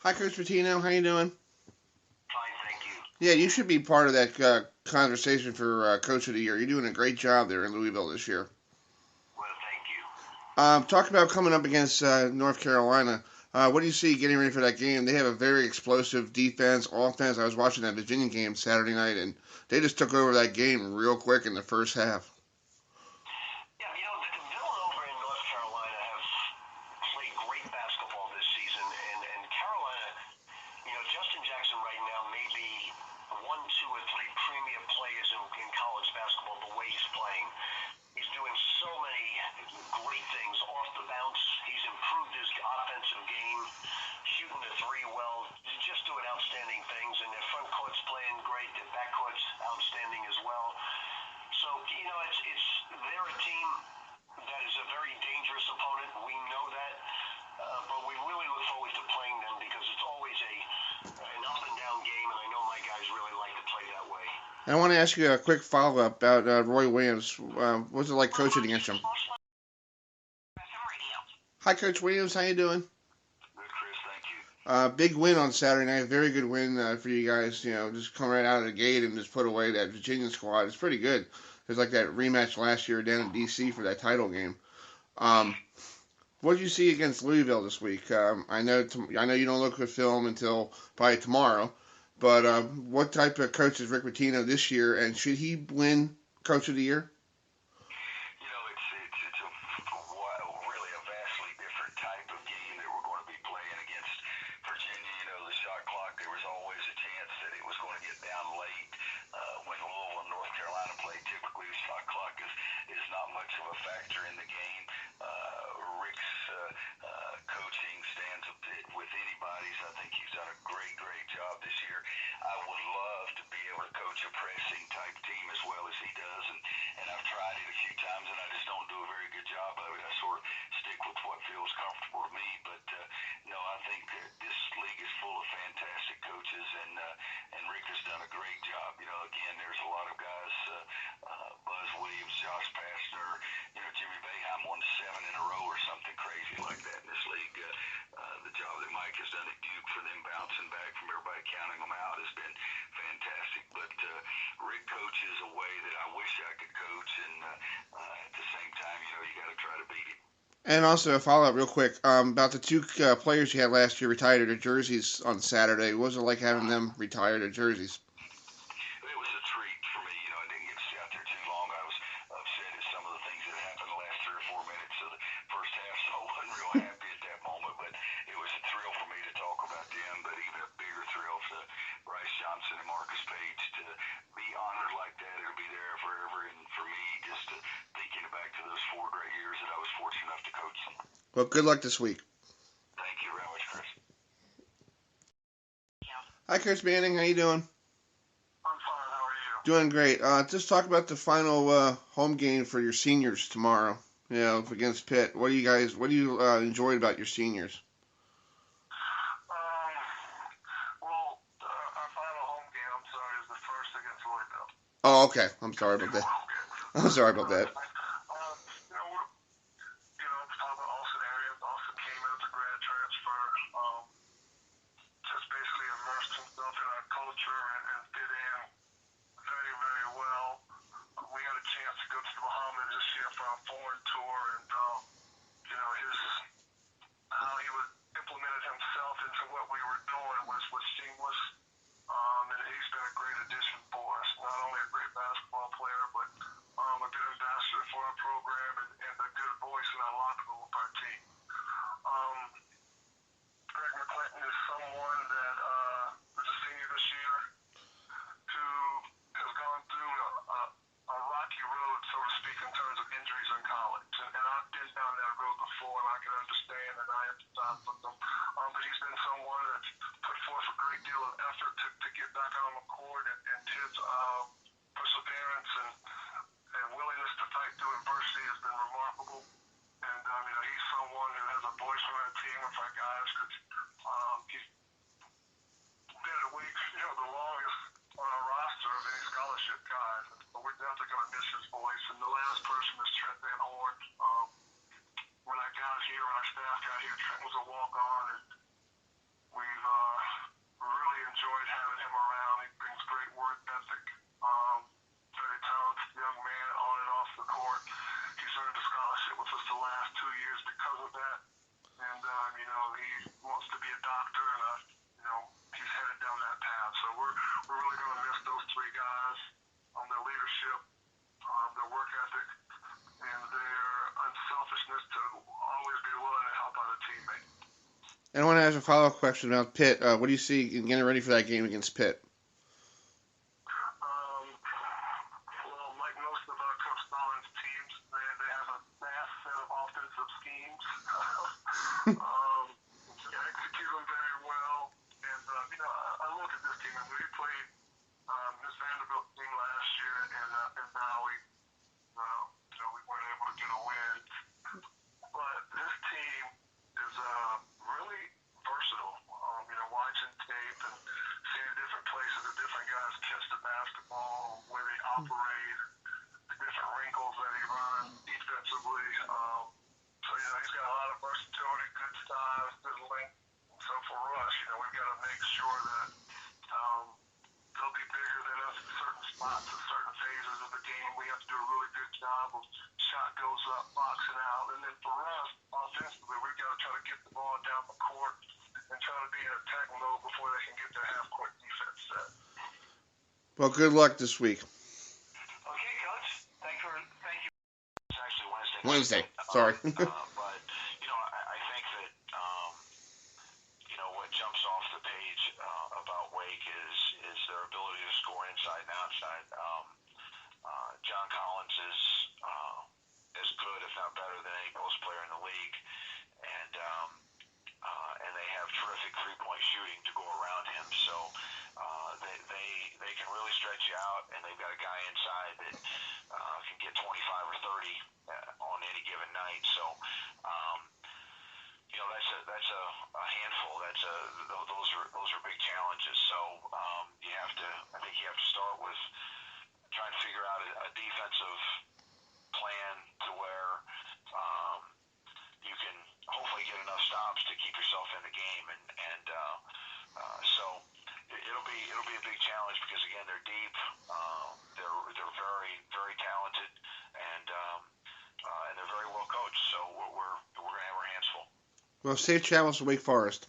Hi, Coach Pitino. How you doing? Fine, thank you. Yeah, you should be part of that conversation for Coach of the Year. You're doing a great job there in Louisville this year. Well, thank you. Talk about coming up against North Carolina. What do you see getting ready for that game? They have a very explosive defense, offense. I was watching that Virginia game Saturday night, and they just took over that game real quick in the first half. Yeah, Villanova and North Carolina have played great basketball this season, and Carolina, Justin Jackson right now may be one, two, or three premier players in college basketball the way he's playing. He's doing so many great things off the bounce. He's improved his offensive game, shooting the three well, just doing outstanding things. And their front court's playing great. Their back court's outstanding as well. So, they're a team that is a very dangerous opponent. We know that. But we really look forward to playing them because it's always an up and down game, and I know my guys really like to play that way. And I want to ask you a quick follow up about Roy Williams. What's it like coaching against him? Hi, Coach Williams. How you doing? Good, Chris. Thank you. Big win on Saturday night. Very good win for you guys. Just come right out of the gate and just put away that Virginia squad. It's pretty good. It's like that rematch last year down in D.C. for that title game. Um, what did you see against Louisville this week? I know you don't look at film until probably tomorrow, but what type of coach is Rick Pitino this year, and should he win Coach of the Year? Really a vastly different type of game that we're going to be playing against Virginia. The shot clock, there was always a chance that it was going to get down late. When Louisville and North Carolina play, typically the shot clock is not much of a factor in the game. Rick's coaching stands up with anybody's. I think he's done a great, great job this year. I would love to be able to coach a pressing type team as well as he does, and I've tried it a few times, and I just don't do a very good job of it. I sort of stick with what feels comfortable to me, but no, I think that this league is full of fantastic coaches, and Rick has done a great job. Again, there's a lot of guys, Buzz Williams, Josh Pastner, Jimmy Boeheim won 7 in a row or something crazy like that in this league. The job that Mike has done at Duke for them bouncing back from everybody counting them out has been fantastic. But Rick coaches a way that I wish I could coach, and at the same time, you got to try to beat him. And also a follow up real quick about the two players you had last year retired their jerseys on Saturday. What was it like having them retire their jerseys? It was a treat for me. I didn't get to stay out there too long. I was upset at some of the things that happened the last 3 or 4 minutes of the first half, so I wasn't real happy at that moment. But it was a thrill for me to talk about them, but even a bigger thrill for Bryce Johnson and Marcus Page to be honored like that. It'll be there forever, and for me, just thinking back to those 4 great years that I was fortunate enough to coach them. Well, good luck this week. Thank you very much, Chris. Hi, Coach Manning. How you doing? I'm fine. How are you? Doing great. Just talk about the final home game for your seniors tomorrow. Against Pitt. What do you enjoyed about your seniors? Our final home game, I'm sorry, is the first against Louisville. Oh, okay. I'm sorry about that. I'm sorry about that. Talking about Austin area. Austin came in as a grad transfer. Just basically immersed himself in our culture and fit in very, very well. We had a chance to go to the Bahamas this year for our foreign tour, and his how he was implemented himself into what we were doing was seamless. And he's been a great addition for us. Not only a great basketball player, but a good ambassador for our program and a good voice in our locker room with our team. Greg McClinton is someone that was a senior this year who has gone through a rocky road, so to speak, in terms of injuries in college. And I've been down that road before, and I can understand, and I empathize with them. But he's been someone that's put forth a great deal of effort to get back on the court and wants to be a doctor, and he's headed down that path. So we're really going to miss those three guys on their leadership, their work ethic, and their unselfishness to always be willing to help out a teammate. And I want to ask a follow-up question about Pitt. What do you see in getting ready for that game against Pitt? Well, like most of our Coach Stallings teams, they have a vast set of offensive schemes. Execute them very well. And, I look at this team, and we played Miss Vanderbilt team last year in Maui. We weren't able to get a win. But this team is really versatile. Watching tape and seeing different places that different guys catch the basketball, where they operate, the different wrinkles that he runs defensively. He's got a lot of versatility, good size, good length. So for us, we've got to make sure that they'll be bigger than us in certain spots and certain phases of the game. We have to do a really good job of shot goes up, boxing out. And then for us, offensively, we've got to try to get the ball down the court and try to be in attack mode before they can get their half-court defense set. Well, good luck this week. Okay, Coach. Thank you. It's actually Wednesday. Wednesday. Sorry. But, I think that, what jumps off the page about Wake is their ability to score inside and outside. John Collins is as good, if not better, than any post player in the league. And they have terrific three-point shooting to go around him. So they can really stretch you out, and they've got a guy inside that can get 25 or 30 on any given night. So that's a handful. Those are big challenges. So I think you have to start with trying to figure out a defensive plan to where you can hopefully get enough stops to keep yourself in the game, and so it'll be a big challenge because again they're deep, they're very very talented, and they're very well coached. So we're gonna have our hands full. Well, safe travels to Wake Forest.